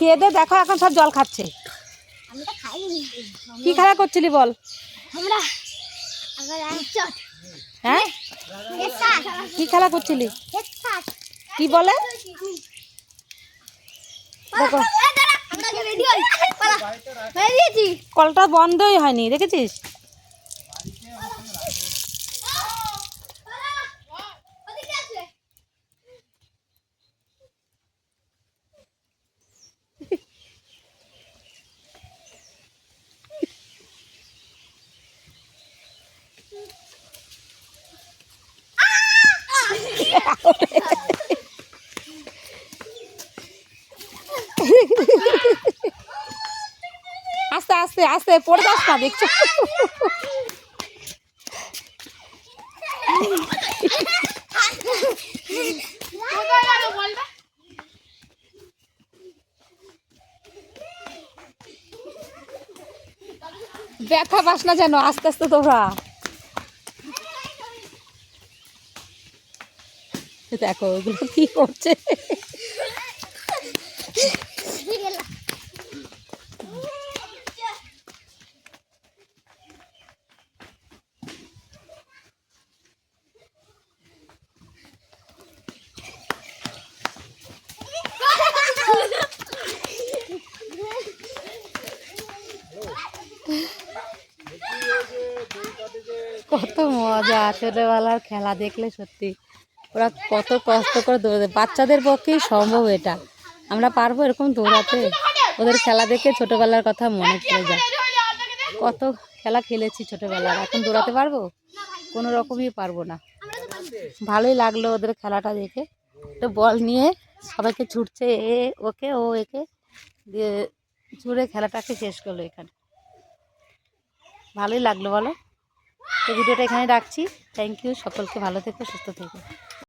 খেয়ে দে, দেখো এখন সব জল খাচ্ছে। কি খেলা করছিলি বল? হ্যাঁ কি খেলা করছিলি? কি বলে দেখো, কলটা বন্ধই হয়নি, দেখেছিস? আস্তে আস্তে আস্তে পড়ে যাস না, দেখছো? ব্যথা পাস না যেন, আস্তে আস্তে তোরা। দেখো ওগুলো কি করছে। কত মজা ছোটবেলার খেলা দেখলে, সত্যি ওরা কত কষ্ট করে দৌড়াতে, বাচ্চাদের পক্ষেই সম্ভব এটা। আমরা পারবো এরকম দৌড়াতে? ওদের খেলা দেখে ছোটবেলার কথা মনে পড়ে যায়। কত খেলা খেলেছি ছোটবেলার, এখন দৌড়াতে পারবো? কোনো রকমই পারবো না। ভালোই লাগলো ওদের খেলাটা দেখে। তো বল নিয়ে সবাইকে ছুটছে, এ ওকে ও একে দিয়ে ছুড়ে খেলাটাকে শেষ করলো এখানে। ভালোই লাগলো বলো? তো ভিডিওটা এখানে রাখছি। থ্যাংক ইউ, সকলকে ভালো থেকো, সুস্থ থেকো।